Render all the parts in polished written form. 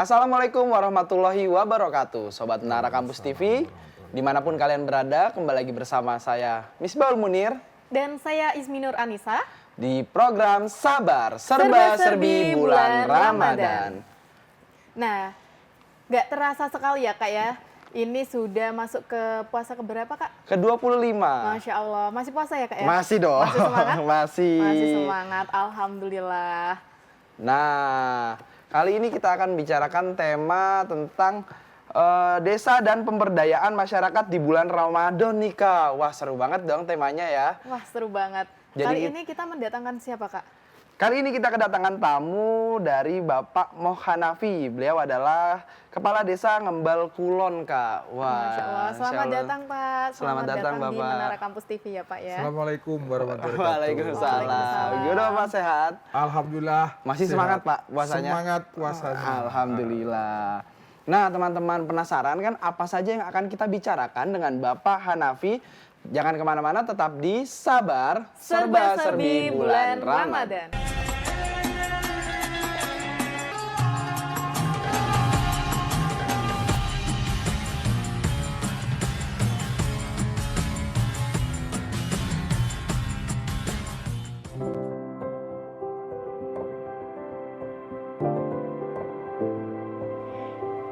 Assalamualaikum warahmatullahi wabarakatuh. Sobat Menara Kampus TV, dimanapun kalian berada, kembali lagi bersama saya Misbahul Munir dan saya Isminur Anissa di program Sabar Serba-Serbi Bulan Ramadan. Nah, gak terasa sekali ya Kak ya, ini sudah masuk ke puasa keberapa Kak? Ke-25. Masya Allah, masih puasa ya Kak ya? Masih dong. Masih semangat? Masih semangat, Alhamdulillah. Nah, kali ini kita akan bicarakan tema tentang desa dan pemberdayaan masyarakat di bulan Ramadan nih Kak. Wah, seru banget dong temanya ya. Wah, seru banget. Kali ini kita mendatangkan siapa Kak? Kali ini kita kedatangan tamu dari Bapak Mohanafi. Beliau adalah Kepala Desa Ngembal Kulon, Kak. Wah, Masya Allah. Selamat datang Pak. Selamat datang di Bapak. Menara Kampus TV ya Pak ya. Assalamualaikum warahmatullahi wabarakatuh. Waalaikumsalam. Gimana Pak, sehat? Alhamdulillah. Masih sehat. semangat Pak puasanya? Semangat puasanya. Alhamdulillah. Nah, teman-teman penasaran kan apa saja yang akan kita bicarakan dengan Bapak Hanafi? Jangan kemana-mana, tetap di Sabar Serba-serbi bulan Ramadan.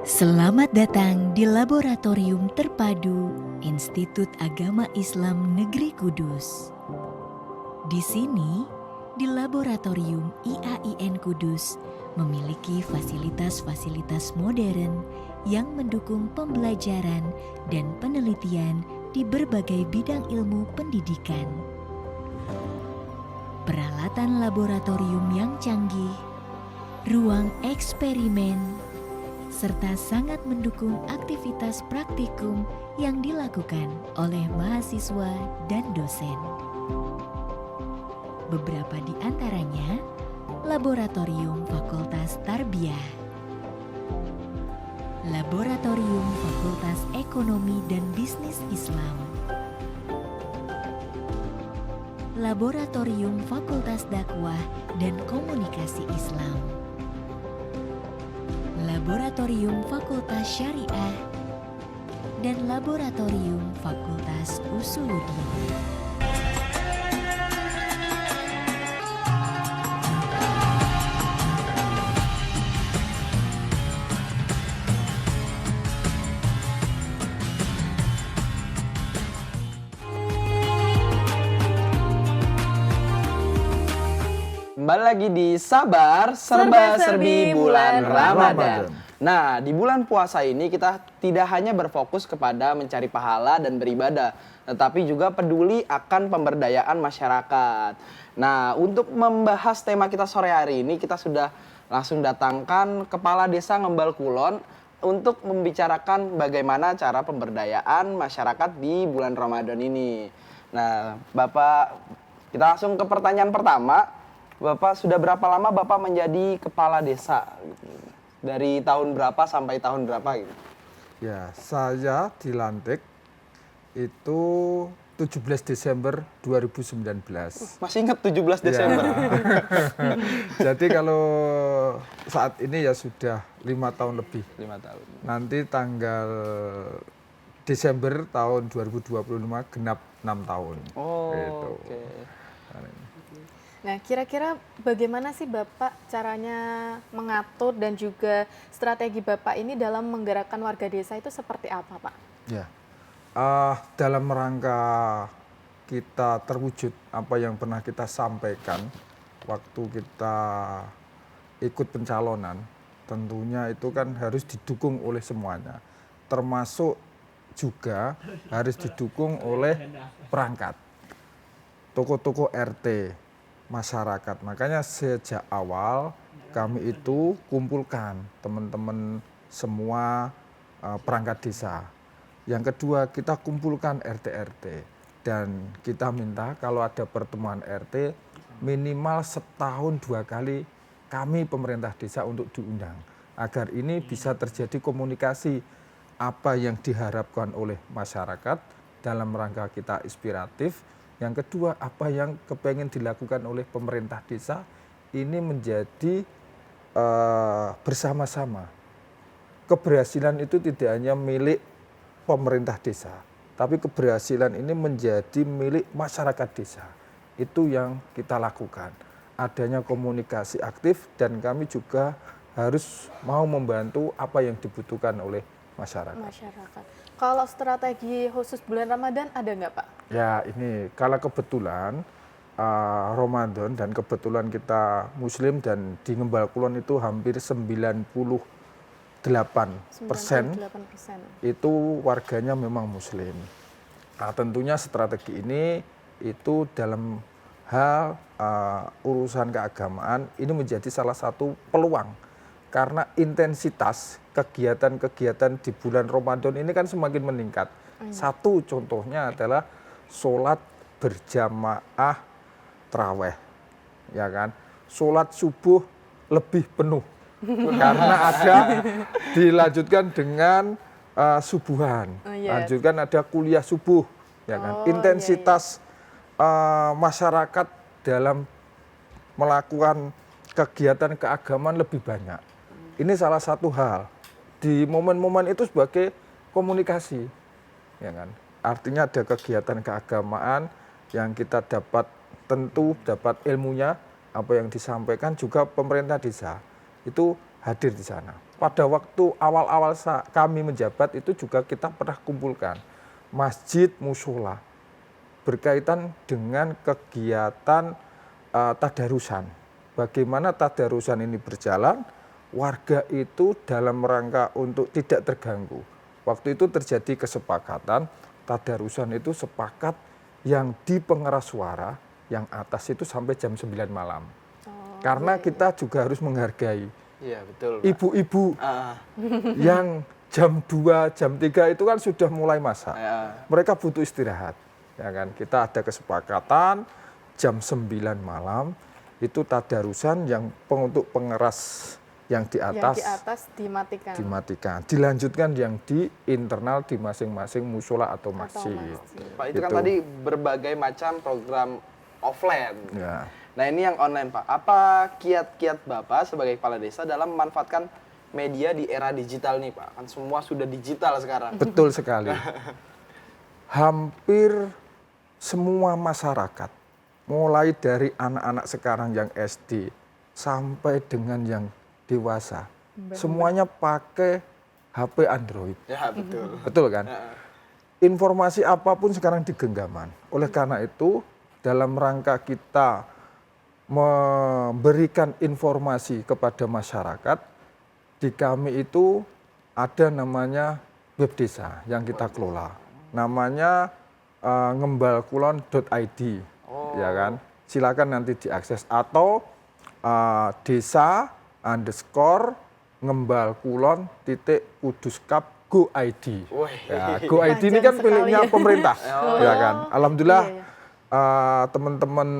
Selamat datang di Laboratorium Terpadu Institut Agama Islam Negeri Kudus. Di sini, di Laboratorium IAIN Kudus memiliki fasilitas-fasilitas modern yang mendukung pembelajaran dan penelitian di berbagai bidang ilmu pendidikan. Peralatan laboratorium yang canggih, ruang eksperimen, serta sangat mendukung aktivitas praktikum yang dilakukan oleh mahasiswa dan dosen. Beberapa di antaranya, Laboratorium Fakultas Tarbiyah, Laboratorium Fakultas Ekonomi dan Bisnis Islam, Laboratorium Fakultas Dakwah dan Komunikasi Islam, Laboratorium Fakultas Syariah, dan Laboratorium Fakultas Usuluddin. Kembali lagi di Sabar Serba-Serbi Bulan Ramadan. Nah, di bulan puasa ini kita tidak hanya berfokus kepada mencari pahala dan beribadah, tetapi juga peduli akan pemberdayaan masyarakat. Nah, untuk membahas tema kita sore hari ini, kita sudah langsung datangkan Kepala Desa Ngembal Kulon untuk membicarakan bagaimana cara pemberdayaan masyarakat di bulan Ramadan ini. Nah, Bapak, kita langsung ke pertanyaan pertama. Bapak sudah berapa lama Bapak menjadi kepala desa? Dari tahun berapa sampai tahun berapa gitu? Ya, saya dilantik itu 17 Desember 2019. Masih ingat 17 Desember? Ya. Jadi kalau saat ini ya sudah 5 tahun lebih. 5 tahun. Nanti tanggal Desember tahun 2025 genap 6 tahun. Oh, gitu. oke. Nah, kira-kira bagaimana sih Bapak caranya mengatur dan juga strategi Bapak ini dalam menggerakkan warga desa itu seperti apa, Pak? Ya, dalam rangka kita terwujud apa yang pernah kita sampaikan waktu kita ikut pencalonan, tentunya itu kan harus didukung oleh semuanya, termasuk juga harus didukung oleh perangkat, tokoh-tokoh RT, masyarakat. Makanya sejak awal kami itu kumpulkan teman-teman semua perangkat desa. Yang kedua, kita kumpulkan RT-RT dan kita minta kalau ada pertemuan RT minimal setahun 2 kali kami pemerintah desa untuk diundang agar ini bisa terjadi komunikasi apa yang diharapkan oleh masyarakat dalam rangka kita inspiratif. Yang kedua, apa yang kepengen dilakukan oleh pemerintah desa ini menjadi bersama-sama keberhasilan itu tidak hanya milik pemerintah desa, tapi keberhasilan ini menjadi milik masyarakat desa. Itu yang kita lakukan. Adanya komunikasi aktif dan kami juga harus mau membantu apa yang dibutuhkan oleh masyarakat. Kalau strategi khusus bulan Ramadan ada nggak Pak? Ya ini kalau kebetulan Ramadan dan kebetulan kita Muslim dan di Ngembal Kulon itu hampir 98% itu warganya memang Muslim. Nah, tentunya strategi ini itu dalam hal urusan keagamaan ini menjadi salah satu peluang karena intensitas kegiatan-kegiatan di bulan Ramadan ini kan semakin meningkat. Satu contohnya adalah sholat berjamaah traweh, ya kan? Sholat subuh lebih penuh karena ada dilanjutkan dengan subuhan, lanjutkan ada kuliah subuh, ya kan? Intensitas masyarakat dalam melakukan kegiatan keagamaan lebih banyak. Ini salah satu hal di momen-momen itu sebagai komunikasi, ya kan? Artinya ada kegiatan keagamaan yang kita dapat tentu dapat ilmunya, apa yang disampaikan juga pemerintah desa itu hadir di sana. Pada waktu awal-awal kami menjabat itu juga kita pernah kumpulkan masjid mushola berkaitan dengan kegiatan tadarusan. Bagaimana tadarusan ini berjalan, warga itu dalam rangka untuk tidak terganggu. Waktu itu terjadi kesepakatan, tadarusan itu sepakat yang di pengeras suara, yang atas itu sampai jam 9 malam. Karena kita juga harus menghargai ibu-ibu yang jam 2, jam 3 itu kan sudah mulai masak. Mereka butuh istirahat. Ya kan? Kita ada kesepakatan jam 9 malam itu tadarusan yang untuk pengeras yang di atas dimatikan. Dilanjutkan yang di internal di masing-masing musola atau masjid. Pak, itu kan tadi berbagai macam program offline. Ya. Nah ini yang online Pak, apa kiat-kiat Bapak sebagai kepala desa dalam memanfaatkan media di era digital nih Pak? Kan semua sudah digital sekarang. Betul sekali. Hampir semua masyarakat, mulai dari anak-anak sekarang yang SD sampai dengan yang dewasa, semuanya pakai HP Android. Ya betul. Betul kan? Informasi apapun sekarang di genggaman. Oleh karena itu, dalam rangka kita memberikan informasi kepada masyarakat, di kami itu ada namanya web desa yang kita kelola. Namanya ngembalkulon.id, ya kan? Silakan nanti diakses atau desa_ngembalkulon.kuduskap.go.id. Ya, Go.id ini kan miliknya pemerintah, ya kan? Alhamdulillah. Teman-teman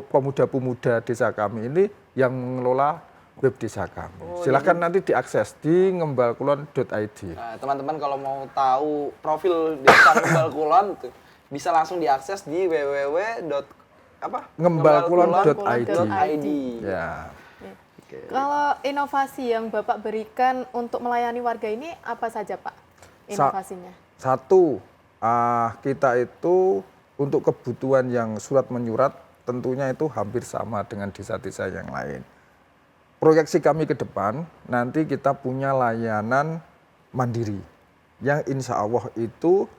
pemuda-pemuda desa kami ini yang mengelola web desa kami. Silakan nanti diakses di ngembalkulon.id. Nah, teman-teman kalau mau tahu profil desa Ngembalkulon bisa langsung diakses di ngembalkulon.id. Ya. Kalau inovasi yang Bapak berikan untuk melayani warga ini apa saja Pak inovasinya? Satu, kita itu untuk kebutuhan yang surat menyurat tentunya itu hampir sama dengan desa-desa yang lain. Proyeksi kami ke depan nanti kita punya layanan mandiri yang insya Allah itu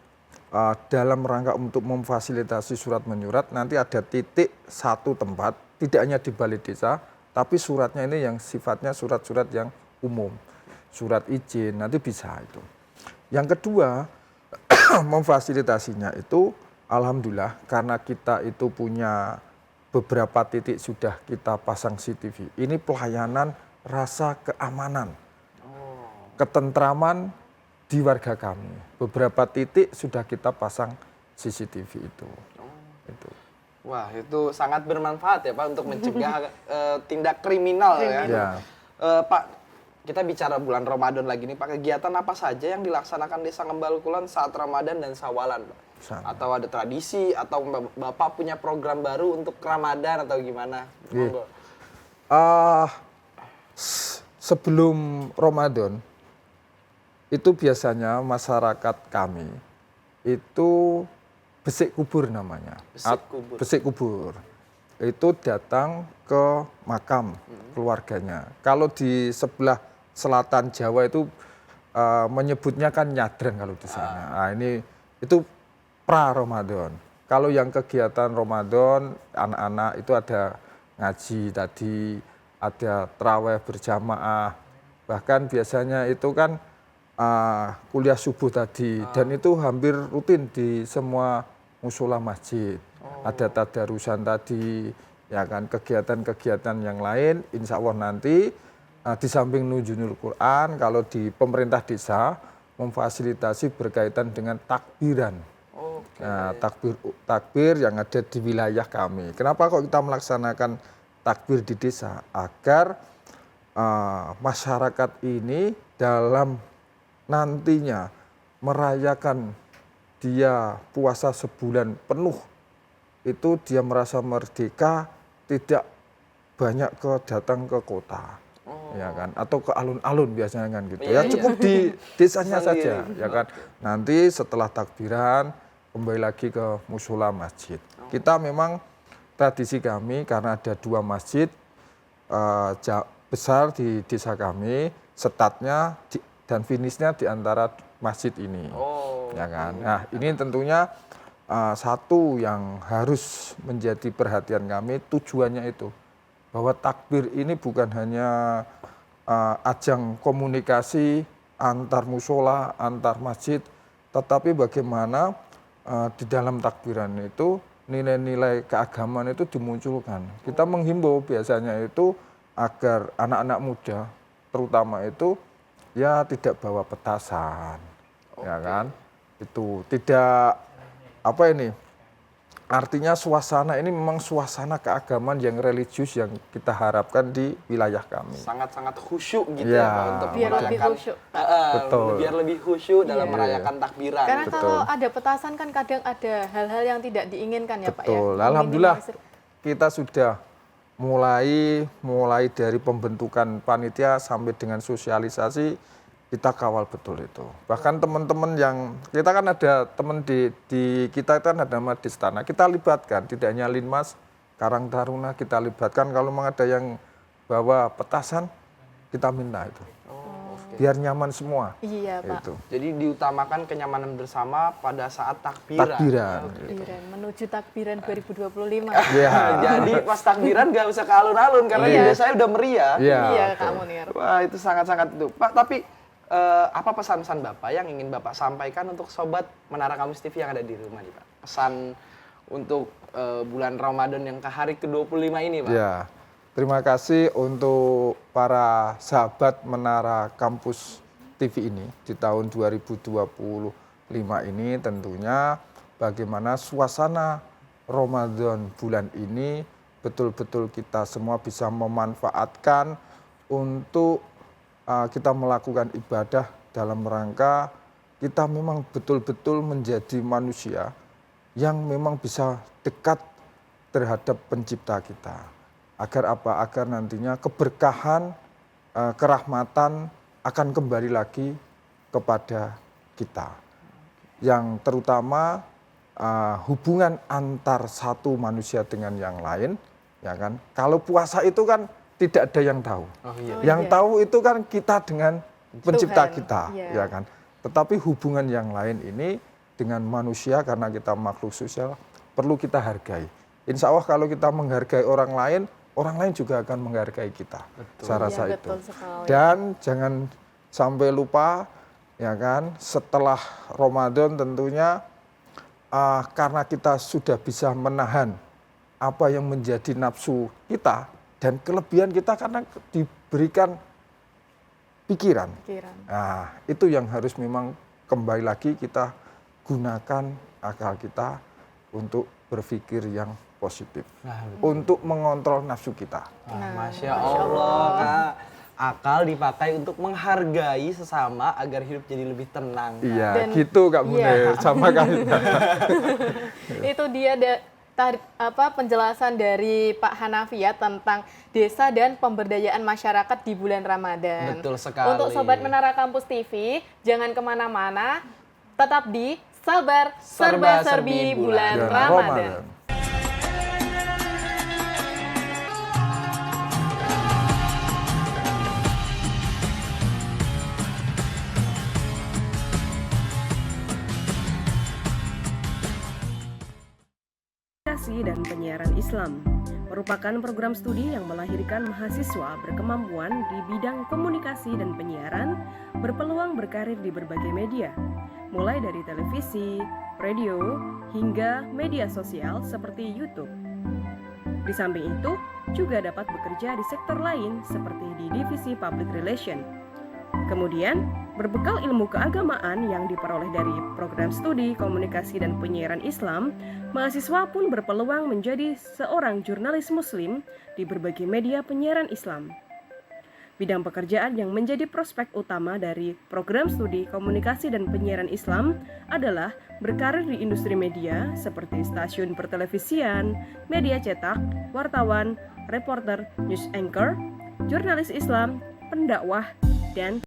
dalam rangka untuk memfasilitasi surat menyurat nanti ada titik satu tempat, tidak hanya di balai desa, tapi suratnya ini yang sifatnya surat-surat yang umum, surat izin nanti bisa itu. Yang kedua memfasilitasinya itu alhamdulillah karena kita itu punya beberapa titik sudah kita pasang CCTV. Ini pelayanan rasa keamanan, ketentraman di warga kami. Beberapa titik sudah kita pasang CCTV itu. Wah itu sangat bermanfaat ya Pak untuk mencegah tindak kriminal ya. Pak, kita bicara bulan Ramadan lagi nih Pak. Kegiatan apa saja yang dilaksanakan Desa Ngembalkulon saat Ramadan dan Sawalan Pak? Atau ada tradisi atau Bapak punya program baru untuk Ramadan atau gimana? Sebelum Ramadan itu biasanya masyarakat kami itu besik kubur namanya. Besik kubur. Itu datang ke makam keluarganya. Kalau di sebelah selatan Jawa itu menyebutnya kan nyadran kalau di sana. Nah, ini itu pra Ramadan. Kalau yang kegiatan Ramadan, anak-anak itu ada ngaji tadi, ada traweh berjamaah, bahkan biasanya itu kan kuliah subuh tadi, dan itu hampir rutin di semua musola masjid. Ada tadarusan tadi, ya kan, kegiatan-kegiatan yang lain, insya Allah nanti di samping nunjunul Quran, kalau di pemerintah desa memfasilitasi berkaitan dengan takbiran. Nah, takbir yang ada di wilayah kami. Kenapa kok kita melaksanakan takbir di desa? Agar masyarakat ini dalam nantinya merayakan dia puasa sebulan penuh, itu dia merasa merdeka, tidak banyak datang ke kota. Ya kan, atau ke alun-alun biasanya kan gitu. Ya cukup di desanya saja, ya kan. Nanti setelah takbiran kembali lagi ke musola masjid. Kita memang tradisi kami karena ada 2 masjid besar di desa kami, startnya dan finishnya di antara masjid ini. Ya kan. Nah, ini tentunya satu yang harus menjadi perhatian kami, tujuannya itu bahwa takbir ini bukan hanya ajang komunikasi antar musola, antar masjid, tetapi bagaimana di dalam takbiran itu nilai-nilai keagamaan itu dimunculkan. Kita menghimbau biasanya itu agar anak-anak muda terutama itu ya tidak bawa petasan, ya kan? Itu tidak artinya suasana ini memang suasana keagamaan yang religius yang kita harapkan di wilayah kami. Sangat-sangat khusyuk gitu ya, Pak, untuk biar lebih khusyuk. Betul. Biar lebih khusyuk dalam merayakan takbiran. Karena Betul. kalau ada petasan kan kadang ada hal-hal yang tidak diinginkan ya Pak ya. Betul. Alhamdulillah kita sudah mulai dari pembentukan panitia sampai dengan sosialisasi kita kawal betul itu. Bahkan teman-teman yang kita kan ada teman di kita kan ada Madistana, kita libatkan tidak hanya Linmas, Karang Taruna kita libatkan. Kalau memang ada yang bawa petasan kita minta itu. Biar nyaman semua. Iya Pak. Itu. Jadi diutamakan kenyamanan bersama pada saat takbiran. Takbiran menuju takbiran 2025. Iya. Jadi pas takbiran nggak usah ke alun-alun karena di desa udah meriah. Iya Kak Munir. Wah, itu sangat-sangat itu. Pak, tapi apa pesan-pesan Bapak yang ingin Bapak sampaikan untuk sobat Menara Kamus TV yang ada di rumah nih Pak? Pesan untuk bulan Ramadan yang ke hari ke-25 ini Pak. Ya, terima kasih untuk para sahabat Menara Kampus TV ini di tahun 2025 ini tentunya bagaimana suasana Ramadan bulan ini betul-betul kita semua bisa memanfaatkan untuk kita melakukan ibadah dalam rangka kita memang betul-betul menjadi manusia yang memang bisa dekat terhadap pencipta kita. Agar apa? Agar nantinya keberkahan, kerahmatan akan kembali lagi kepada kita. Yang terutama hubungan antar satu manusia dengan yang lain, ya kan? Kalau puasa itu kan tidak ada yang tahu. Yang tahu itu kan kita dengan pencipta kita, ya kan? Tetapi hubungan yang lain ini dengan manusia karena kita makhluk sosial perlu kita hargai. Insya Allah kalau kita menghargai orang lain juga akan menghargai kita. Saya rasa itu. Dan jangan sampai lupa, ya kan? Setelah Ramadan tentunya karena kita sudah bisa menahan apa yang menjadi nafsu kita. Dan kelebihan kita karena diberikan pikiran. Nah, itu yang harus memang kembali lagi kita gunakan akal kita untuk berpikir yang positif. Untuk mengontrol nafsu kita. Masya Allah, Kak. Akal dipakai untuk menghargai sesama agar hidup jadi lebih tenang. Iya, gitu Kak Munir. Sama Kak. Itu dia penjelasan dari Pak Hanafi ya tentang desa dan pemberdayaan masyarakat di bulan Ramadan. Betul sekali. Untuk Sobat Menara Kampus TV, jangan kemana-mana, tetap di Sabar Serba-Serbi bulan Ramadan. Komunikasi dan Penyiaran Islam merupakan program studi yang melahirkan mahasiswa berkemampuan di bidang komunikasi dan penyiaran berpeluang berkarir di berbagai media, mulai dari televisi, radio, hingga media sosial seperti YouTube. Di samping itu, juga dapat bekerja di sektor lain seperti di divisi Public Relation. Kemudian, berbekal ilmu keagamaan yang diperoleh dari program studi komunikasi dan penyiaran Islam, mahasiswa pun berpeluang menjadi seorang jurnalis muslim di berbagai media penyiaran Islam. Bidang pekerjaan yang menjadi prospek utama dari program studi komunikasi dan penyiaran Islam adalah berkarir di industri media seperti stasiun pertelevisian, media cetak, wartawan, reporter, news anchor, jurnalis Islam, pendakwah, dan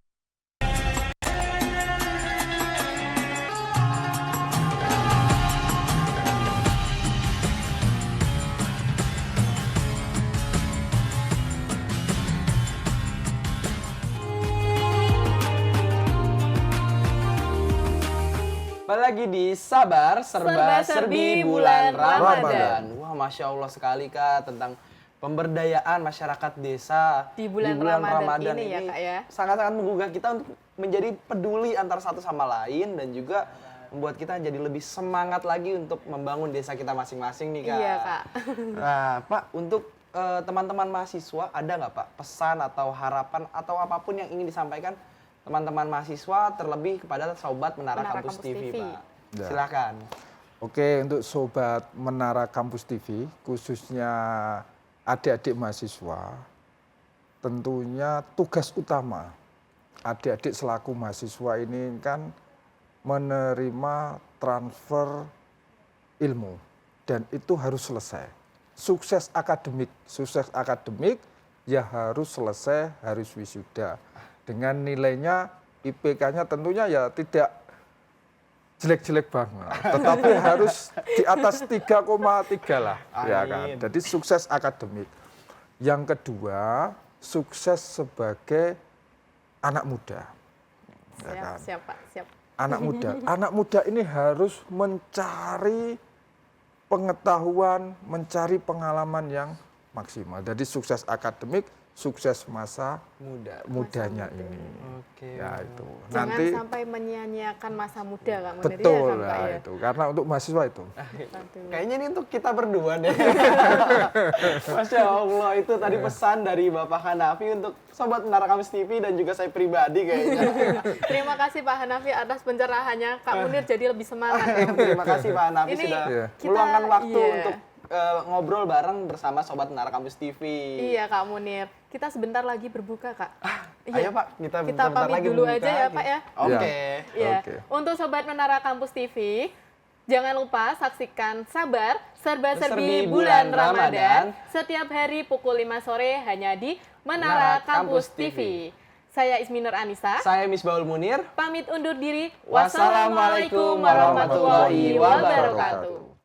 Balik lagi di Sabar Serba-Serbi bulan Ramadan. Ramadan. Wah, Masya Allah sekali Kak tentang pemberdayaan masyarakat desa Di bulan Ramadan ini ya, Kak, ya. Sangat-sangat menggugah kita untuk menjadi peduli antara satu sama lain dan juga membuat kita jadi lebih semangat lagi untuk membangun desa kita masing-masing nih Kak. Iya, Kak. Nah, Pak, untuk teman-teman mahasiswa ada nggak Pak pesan atau harapan atau apapun yang ingin disampaikan teman-teman mahasiswa terlebih kepada Sobat Menara Kampus TV, Pak? Ya. Silakan. Oke, untuk Sobat Menara Kampus TV, khususnya adik-adik mahasiswa, tentunya tugas utama adik-adik selaku mahasiswa ini kan menerima transfer ilmu dan itu harus selesai. Sukses akademik ya harus selesai, harus wisuda. Dengan nilainya IPK-nya tentunya ya tidak jelek-jelek banget, tetapi harus di atas 3,3 lah, ya kan. Jadi sukses akademik. Yang kedua, sukses sebagai anak muda. Ya kan? Siap, Pak. Siap. Anak muda ini harus mencari pengetahuan, mencari pengalaman yang maksimal. Jadi sukses akademik, sukses masa mudanya ini. Oke. Ya itu. Jangan sampai menyia-nyiakan masa muda, Kak Munir. Betul ya, kan, Pak, lah ya? itu. Karena untuk mahasiswa itu. Kayaknya ini untuk kita berdua deh. Masya Allah, itu tadi pesan dari Bapak Hanafi untuk Sobat Menara Kampus TV dan juga saya pribadi kayaknya. Terima kasih Pak Hanafi atas pencerahannya. Kak Munir jadi lebih semangat. Terima kasih Pak Hanafi Ini sudah kita- meluangkan waktu iya. untuk ngobrol bareng bersama Sobat Menara Kampus TV. Iya Kak Munir. Kita sebentar lagi berbuka, Kak. Ayo Pak, kita Kita bentar pamit lagi dulu berbuka aja ya lagi. Pak ya. Oke. Iya. Oke. Untuk Sobat Menara Kampus TV, jangan lupa saksikan Sabar Serba-Serbi bulan Ramadan setiap hari pukul 5 sore hanya di Menara Kampus TV. Saya Ismi Nur Anissa, Saya Misbaul Munir. pamit undur diri. Wassalamualaikum warahmatullahi wabarakatuh.